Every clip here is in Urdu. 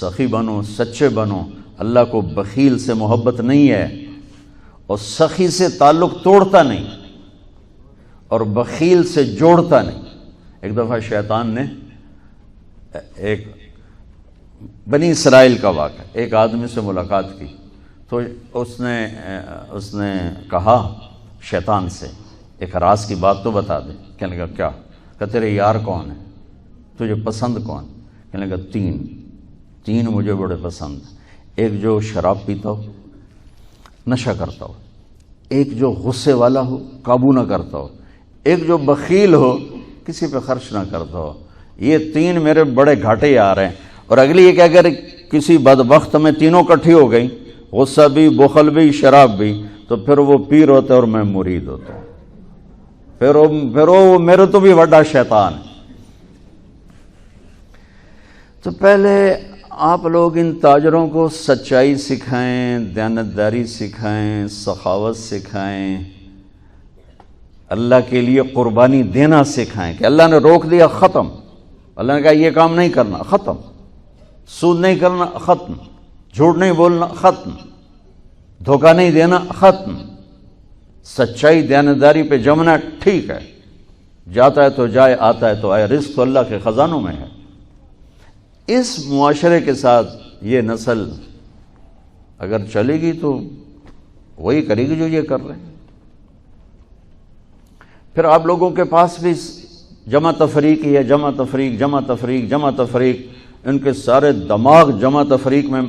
سخی بنو، سچے بنو. اللہ کو بخیل سے محبت نہیں ہے اور سخی سے تعلق توڑتا نہیں اور بخیل سے جوڑتا نہیں. ایک دفعہ شیطان نے ایک بنی اسرائیل کا واقعہ، ایک آدمی سے ملاقات کی تو اس نے کہا شیطان سے ایک راز کی بات تو بتا دے. کہنے لگا کیا؟ کہ تیرے یار کون ہے، تجھے پسند کون؟ کہنے لگا تین مجھے بڑے پسند ہیں. ایک جو شراب پیتا ہو، نشہ کرتا ہو، ایک جو غصے والا ہو، قابو نہ کرتا ہو، ایک جو بخیل ہو، کسی پہ خرچ نہ کرتا ہو. یہ 3 میرے بڑے گھاٹے آ رہے ہیں. اور اگلی یہ کہ اگر کسی بدبخت میں تینوں کٹھی ہو گئی، غصہ بھی، بخل بھی، شراب بھی، تو پھر وہ پیر ہوتا ہے اور میں مرید ہوتا ہوں. پھر وہ میرے تو بھی بڑا شیطان ہے. تو پہلے آپ لوگ ان تاجروں کو سچائی سکھائیں، دیانتداری سکھائیں، سخاوت سکھائیں، اللہ کے لیے قربانی دینا سکھائیں. کہ اللہ نے روک دیا، ختم. اللہ نے کہا یہ کام نہیں کرنا، ختم. سود نہیں کرنا، ختم. جھوٹ نہیں بولنا، ختم. دھوکہ نہیں دینا، ختم. سچائی دیانتداری پہ جمنا ٹھیک ہے، جاتا ہے تو جائے، آتا ہے تو آئے. رزق تو اللہ کے خزانوں میں ہے. اس معاشرے کے ساتھ یہ نسل اگر چلے گی تو وہی کرے گی جو یہ کر رہے ہیں. پھر آپ لوگوں کے پاس بھی جمع تفریق ہی ہے، جمع تفریق، جمع تفریق، جمع تفریق. ان کے سارے دماغ جمع تفریق میں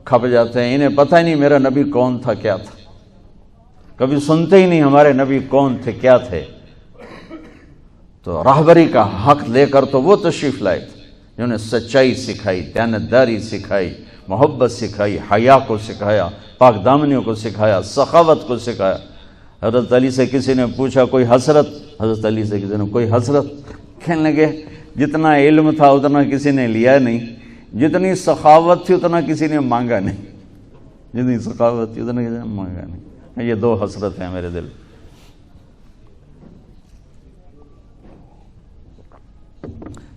کھپ جاتے ہیں. انہیں پتہ ہی نہیں میرا نبی کون تھا، کیا تھا. کبھی سنتے ہی نہیں ہمارے نبی کون تھے، کیا تھے. تو راہبری کا حق لے کر تو وہ تشریف لائے تھے جنہوں نے سچائی سکھائی، دیانتداری سکھائی، محبت سکھائی، حیا کو سکھایا، پاک دامنیوں کو سکھایا، سخاوت کو سکھایا. حضرت علی سے کسی نے پوچھا کوئی حسرت، حضرت علی سے کسی نے کوئی حسرت. کہنے لگے جتنا علم تھا اتنا کسی نے لیا نہیں، جتنی سخاوت تھی اتنا کسی نے مانگا نہیں، جتنی سخاوت تھی اتنا کسی نے مانگا نہیں. یہ 2 حسرت ہیں میرے دل.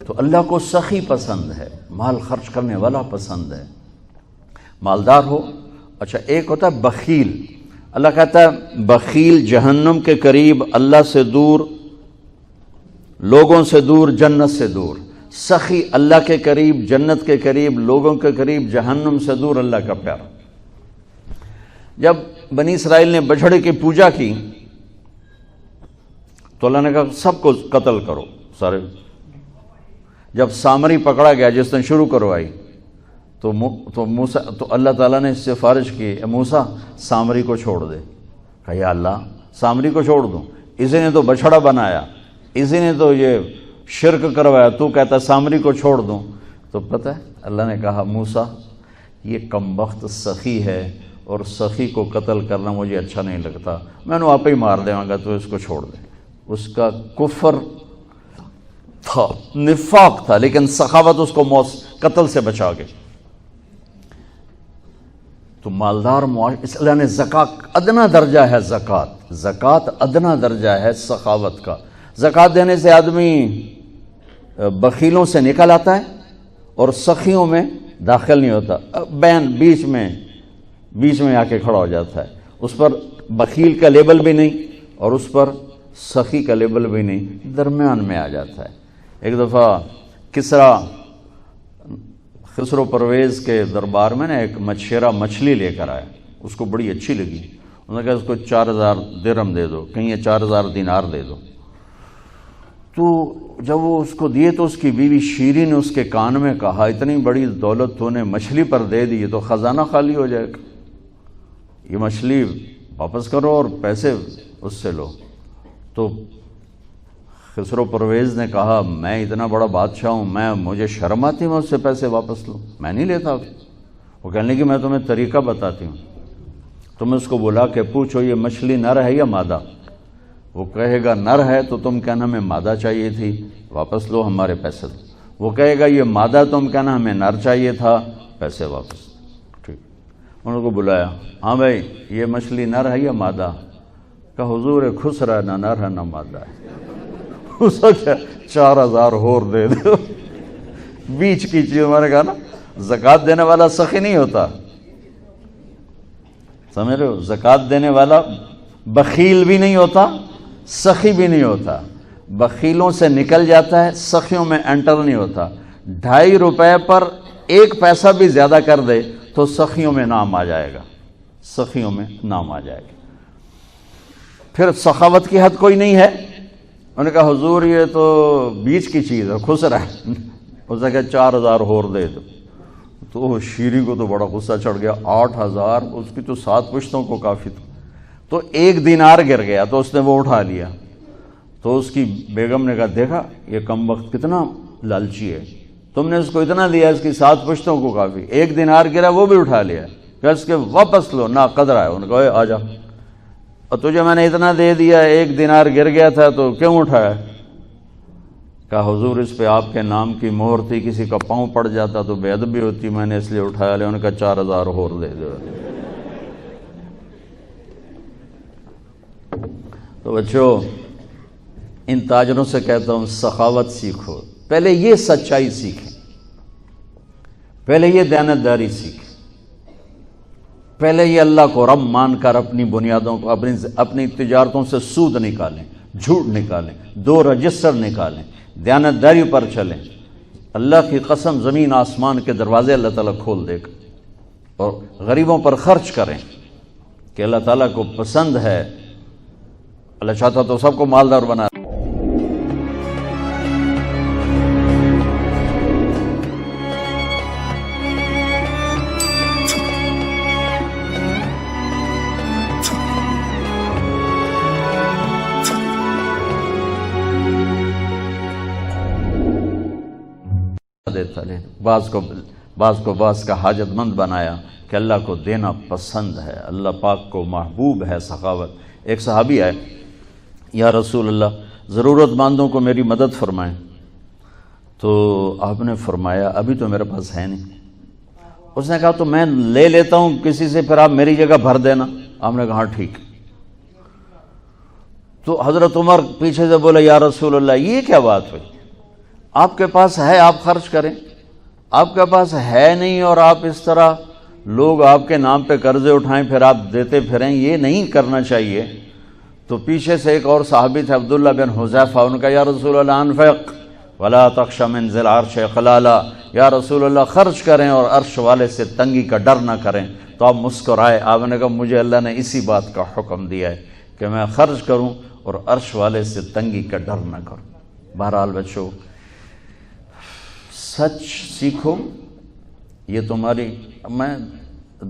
تو اللہ کو سخی پسند ہے، مال خرچ کرنے والا پسند ہے، مالدار ہو. اچھا ایک ہوتا ہے بخیل. اللہ کہتا ہے بخیل جہنم کے قریب، اللہ سے دور، لوگوں سے دور، جنت سے دور. سخی اللہ کے قریب، جنت کے قریب، لوگوں کے قریب، جہنم سے دور، اللہ کا پیار. جب بنی اسرائیل نے بچھڑے کی پوجا کی تو اللہ نے کہا سب کو قتل کرو سارے. جب سامری پکڑا گیا جس نے شروع کروائی تو اللہ تعالیٰ نے اس سے سفارش کی، موسیٰ سامری کو چھوڑ دے. کہا یا اللہ سامری کو چھوڑ دوں؟ اسی نے تو بچھڑا بنایا، اسی نے تو یہ شرک کروایا، تو کہتا سامری کو چھوڑ دوں. تو پتہ ہے اللہ نے کہا موسیٰ یہ کمبخت سخی ہے اور سخی کو قتل کرنا مجھے اچھا نہیں لگتا، میں نے آپ ہی مار دوں گا، تو اس کو چھوڑ دے. اس کا کفر تھا، نفاق تھا، لیکن سخاوت اس کو قتل سے بچا گئی. تو مالدار اس اللہ نے زکوٰۃ ادنا درجہ ہے، زکوٰۃ ادنا درجہ ہے سخاوت کا. زکوٰۃ دینے سے آدمی بخیلوں سے نکل آتا ہے اور سخیوں میں داخل نہیں ہوتا، بین بیچ میں آ کے کھڑا ہو جاتا ہے. اس پر بخیل کا لیبل بھی نہیں اور اس پر سخی کا لیبل بھی نہیں، درمیان میں آ جاتا ہے. ایک دفعہ خسرو پرویز کے دربار میں ایک مچھیرا مچھلی لے کر آیا، اس کو بڑی اچھی لگی. انہوں نے کہا اس کو 4000 درہم دے دو، کہیں یہ 4000 دینار دے دو. تو جب وہ اس کو دیے تو اس کی بیوی شیری نے اس کے کان میں کہا اتنی بڑی دولت تو نے مچھلی پر دے دی، تو خزانہ خالی ہو جائے گا، یہ مچھلی واپس کرو اور پیسے اس سے لو. تو خسرو پرویز نے کہا میں اتنا بڑا بادشاہ ہوں، مجھے شرم آتی میں اس سے پیسے واپس لوں، میں نہیں لیتا. وہ کہنے لگی میں تمہیں طریقہ بتاتی ہوں، تم اس کو بلا کے پوچھو یہ مچھلی نر ہے یا مادہ. وہ کہے گا نر ہے تو تم کہنا ہمیں مادہ چاہیے تھی، واپس لو ہمارے پیسے دو. وہ کہے گا یہ مادہ، تم کہنا ہمیں نر چاہیے تھا، پیسے واپس. ٹھیک، انہوں کو بلایا، ہاں بھائی یہ مچھلی نر ہے یا مادہ؟ کہ حضور خسرا نہ نر ہے نہ مادہ ہے. اس کو 4000 اور دے دو، بیچ کی چیز. ہمارے کہا نا زکوٰۃ دینے والا سخی نہیں ہوتا، سمجھ رہے ہو؟ زکوٰۃ دینے والا بخیل بھی نہیں ہوتا، سخی بھی نہیں ہوتا، بخیلوں سے نکل جاتا ہے، سخیوں میں انٹر نہیں ہوتا۔ 2.5 روپے پر 1 پیسہ بھی زیادہ کر دے تو سخیوں میں نام آ جائے گا، سخیوں میں نام آ جائے گا۔ پھر سخاوت کی حد کوئی نہیں ہے۔ انہوں نے کہا حضور یہ تو بیچ کی چیز ہے، خسرا ہے۔ اس نے کہا 4000 اور دے دو۔ تو شیریں کو تو بڑا غصہ چڑھ گیا، 8000 اس کی تو 7 پشتوں کو کافی تھا۔ تو 1 دینار گر گیا تو اس نے وہ اٹھا لیا۔ تو اس کی بیگم نے کہا دیکھا یہ کم وقت کتنا لالچی ہے، تم نے اس کو اتنا دیا، اس کی 7 پشتوں کو کافی، 1 دینار گرا وہ بھی اٹھا لیا، کہ اس کے واپس لو، نا قدر ہے۔ انہوں نے کہا آ جا، اور تجھے میں نے اتنا دے دیا، 1 دینار گر گیا تھا تو کیوں اٹھایا؟ کہا حضور اس پہ آپ کے نام کی مہر تھی، کسی کا پاؤں پڑ جاتا تو بے ادبی ہوتی، میں نے اس لیے اٹھایا لیا۔ انہوں نے کہا 4000 اور دے دو۔ تو بچوں ان تاجروں سے کہتا ہوں سخاوت سیکھو، پہلے یہ سچائی سیکھیں، پہلے یہ دیانتداری سیکھیں، پہلے یہ اللہ کو رب مان کر اپنی بنیادوں کو، اپنی تجارتوں سے سود نکالیں، جھوٹ نکالیں، 2 رجسٹر نکالیں، دیانتداری پر چلیں۔ اللہ کی قسم زمین آسمان کے دروازے اللہ تعالیٰ کھول دے گا، اور غریبوں پر خرچ کریں کہ اللہ تعالیٰ کو پسند ہے۔ اللہ چاہتا تو سب کو مالدار بنا۔ دیتا لے، بعض کو بعض کا حاجت مند بنایا کہ اللہ کو دینا پسند ہے، اللہ پاک کو محبوب ہے سخاوت۔ ایک صحابی آئے، یا رسول اللہ ضرورت مندوں کو میری مدد فرمائیں۔ تو آپ نے فرمایا ابھی تو میرے پاس ہے نہیں۔ اس نے کہا تو میں لے لیتا ہوں کسی سے، پھر آپ میری جگہ بھر دینا۔ آپ نے کہا ہاں ٹھیک۔ تو حضرت عمر پیچھے سے بولے یا رسول اللہ یہ کیا بات ہوئی، آپ کے پاس ہے آپ خرچ کریں، آپ کے پاس ہے نہیں اور آپ اس طرح لوگ آپ کے نام پہ قرضے اٹھائیں پھر آپ دیتے پھریں، یہ نہیں کرنا چاہیے۔ تو پیچھے سے ایک اور صحابی تھے عبداللہ بن حذیفہ، ان کا یا رسول اللہ انفق ولا تخش من ذی العرش خلالا، یا رسول اللہ خرچ کریں اور عرش والے سے تنگی کا ڈر نہ کریں۔ تو آپ مسکرائے، آپ نے کہا مجھے اللہ نے اسی بات کا حکم دیا ہے کہ میں خرچ کروں اور عرش والے سے تنگی کا ڈر نہ کروں۔ بہرحال بچوں سچ سیکھو، یہ تمہاری، میں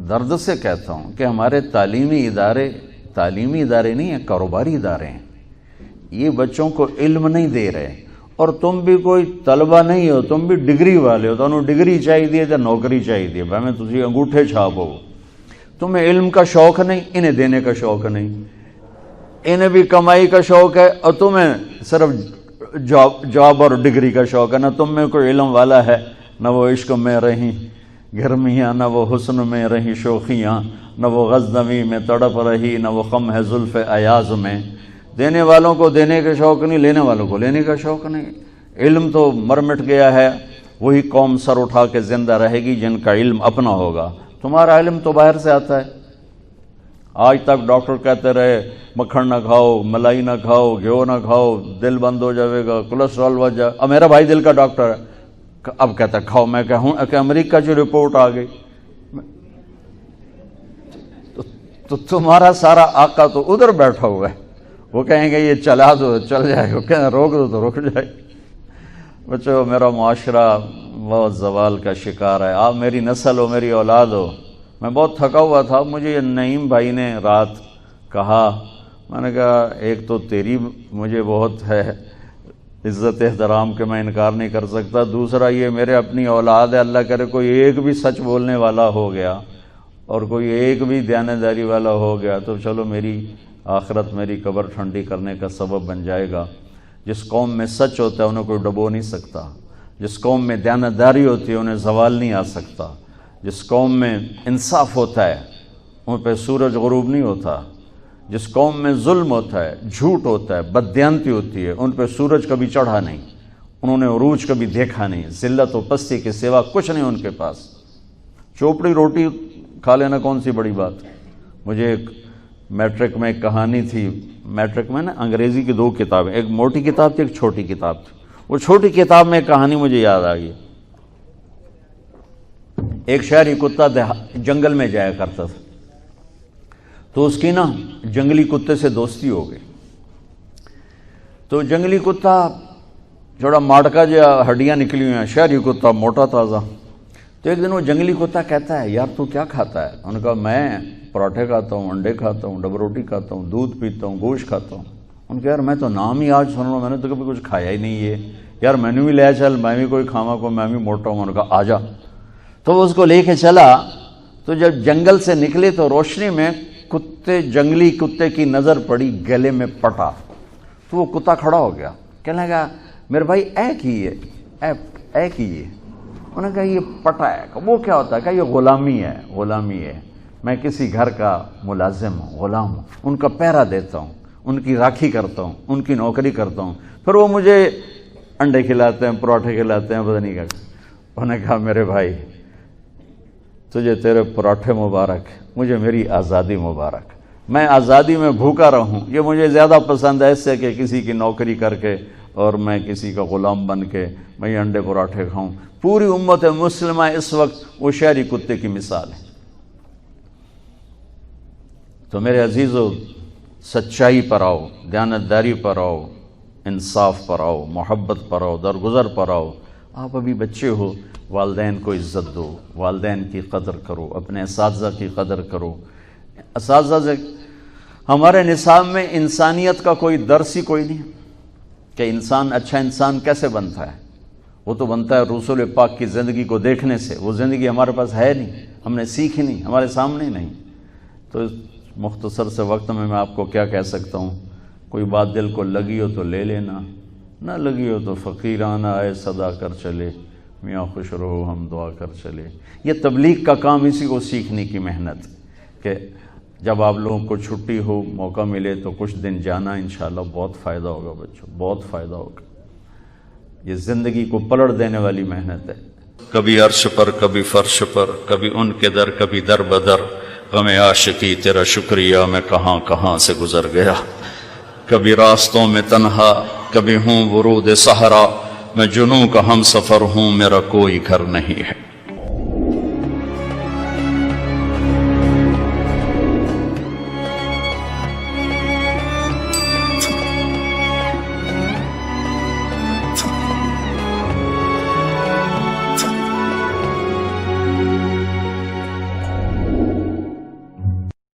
درد سے کہتا ہوں کہ ہمارے تعلیمی ادارے نہیں ہیں، کاروباری ادارے ہیں۔ یہ بچوں کو علم نہیں دے رہے، اور تم بھی کوئی طلبہ نہیں ہو، تم بھی ڈگری والے ہو، تو انہوں ڈگری چاہیے یا نوکری چاہیے، میں تجھے انگوٹھے چھاپ ہو۔ تمہیں علم کا شوق نہیں، انہیں دینے کا شوق نہیں، انہیں بھی کمائی کا شوق ہے اور تمہیں صرف جاب اور ڈگری کا شوق ہے۔ نہ تم میں کوئی علم والا ہے، نہ وہ عشق میں رہیں گرمیاں، نہ وہ حسن میں رہیں شوخیاں، نہ وہ غزنوی میں تڑپ رہی، نہ وہ خم ہے زلف ایاز میں۔ دینے والوں کو دینے کا شوق نہیں، لینے والوں کو لینے کا شوق نہیں۔ علم تو مر مٹ گیا ہے، وہی قوم سر اٹھا کے زندہ رہے گی جن کا علم اپنا ہوگا۔ تمہارا علم تو باہر سے آتا ہے۔ آج تک ڈاکٹر کہتے رہے مکھن نہ کھاؤ، ملائی نہ کھاؤ، گھیو نہ کھاؤ، دل بند ہو جائے گا، کولیسٹرول بڑھ جائے۔ اب میرا بھائی دل کا ڈاکٹر ہے، اب کہتا ہے کھاؤ۔ میں کہوں کہ امریکہ کی رپورٹ آ گئی، تو تمہارا سارا آقا تو ادھر بیٹھا ہوا ہے، وہ کہیں گے یہ چلا دو چل جائے گا، کہیں روک دو تو رک جائے۔ بچوں میرا معاشرہ بہت زوال کا شکار ہے، آپ میری نسل ہو، میری اولاد ہو۔ میں بہت تھکا ہوا تھا، مجھے یہ نعیم بھائی نے رات کہا، میں نے کہا ایک تو تیری مجھے بہت ہے عزت احترام کہ میں انکار نہیں کر سکتا، دوسرا یہ میرے اپنی اولاد ہے، اللہ کرے کوئی ایک بھی سچ بولنے والا ہو گیا اور کوئی ایک بھی دیانتداری والا ہو گیا تو چلو میری آخرت، میری قبر ٹھنڈی کرنے کا سبب بن جائے گا۔ جس قوم میں سچ ہوتا ہے انہیں کوئی ڈبو نہیں سکتا، جس قوم میں دیانتداری ہوتی ہے انہیں زوال نہیں آ سکتا، جس قوم میں انصاف ہوتا ہے ان پہ سورج غروب نہیں ہوتا، جس قوم میں ظلم ہوتا ہے، جھوٹ ہوتا ہے، بددیانتی ہوتی ہے، ان پہ سورج کبھی چڑھا نہیں، انہوں نے عروج کبھی دیکھا نہیں، ذلت و پستی کے سوا کچھ نہیں ان کے پاس۔ چوپڑی روٹی کھا لینا کون سی بڑی بات. مجھے ایک میٹرک میں ایک کہانی تھی. میٹرک میں نا انگریزی کی 2 کتابیں, ایک موٹی کتاب تھی ایک چھوٹی کتاب تھی. وہ چھوٹی کتاب میں ایک کہانی مجھے یاد آ گئی. ایک شہری کتا جنگل میں جایا کرتا تھا, تو اس کی نا جنگلی کتے سے دوستی ہو گئی. تو جنگلی کتا تھوڑا ماڑکا جو ہڈیاں نکلی ہوئی ہیں, شہری کتا موٹا تازہ. تو ایک دن وہ جنگلی کتا کہتا ہے, یار تو کیا کھاتا ہے؟ انہوں نے کہا میں پراٹھے کھاتا ہوں, انڈے کھاتا ہوں, ڈبل روٹی کھاتا ہوں, دودھ پیتا ہوں, گوشت کھاتا ہوں. ان کے یار میں تو نام ہی آج سن رہا ہوں, میں نے تو کبھی کچھ کھایا ہی نہیں ہے. یار میں نے بھی لے چل, میں بھی کوئی کھاوا کو, میں بھی موٹا ہوں. انہوں نے کہا آ جا. تو وہ اس کو لے کے چلا. تو جب جنگل سے نکلے تو روشنی میں جنگلی کتے کی نظر پڑی گلے میں پٹا. تو وہ کتا کھڑا ہو گیا, کہنے لگا میرے بھائی اے کی ہے. انہوں نے کہا یہ پٹا ہے. وہ کیا ہوتا ہے؟ کہ یہ غلامی ہے. میں کسی گھر کا ملازم ہوں, غلام ہوں, ان کا پہرا دیتا ہوں, ان کی راکھی کرتا ہوں, ان کی نوکری کرتا ہوں, پھر وہ مجھے انڈے کھلاتے ہیں, پراٹھے کھلاتے ہیں, پتہ نہیں کیا. انہوں نے کہا میرے بھائی تجھے تیرے پراٹھے مبارک, مجھے میری آزادی مبارک. میں آزادی میں بھوکا رہوں, یہ مجھے زیادہ پسند ہے اس سے کہ کسی کی نوکری کر کے اور میں کسی کا غلام بن کے میں یہ انڈے پراٹھے کھاؤں. پوری امت مسلمہ اس وقت وہ شہری کتے کی مثال ہے. تو میرے عزیزو, سچائی پر آؤ, دیانتداری پر آؤ, انصاف پر آؤ, محبت پر آؤ, درگزر پر آؤ. آپ ابھی بچے ہو, والدین کو عزت دو, والدین کی قدر کرو, اپنے اساتذہ کی قدر کرو. اساتذہ سے ہمارے نصاب میں انسانیت کا کوئی درس ہی کوئی نہیں کہ انسان اچھا انسان کیسے بنتا ہے. وہ تو بنتا ہے رسول پاک کی زندگی کو دیکھنے سے. وہ زندگی ہمارے پاس ہے نہیں, ہم نے سیکھی نہیں, ہمارے سامنے نہیں. تو مختصر سے وقت میں آپ کو کیا کہہ سکتا ہوں. کوئی بات دل کو لگی ہو تو لے لینا, نہ لگی ہو تو فقیرانہ آئے صدا کر چلے, میاں خوش رہو ہم دعا کر چلے. یہ تبلیغ کا کام اسی کو سیکھنے کی محنت, کہ جب آپ لوگوں کو چھٹی ہو, موقع ملے تو کچھ دن جانا, انشاءاللہ بہت فائدہ ہوگا بچوں, بہت فائدہ ہوگا. یہ زندگی کو پلٹ دینے والی محنت ہے. کبھی عرش پر, کبھی فرش پر, کبھی ان کے در, کبھی در بدر. غم عاشقی تیرا شکریہ میں کہاں کہاں سے گزر گیا. کبھی راستوں میں تنہا, کبھی ہوں ورود صحرا. میں جنوں کا ہم سفر ہوں, میرا کوئی گھر نہیں ہے.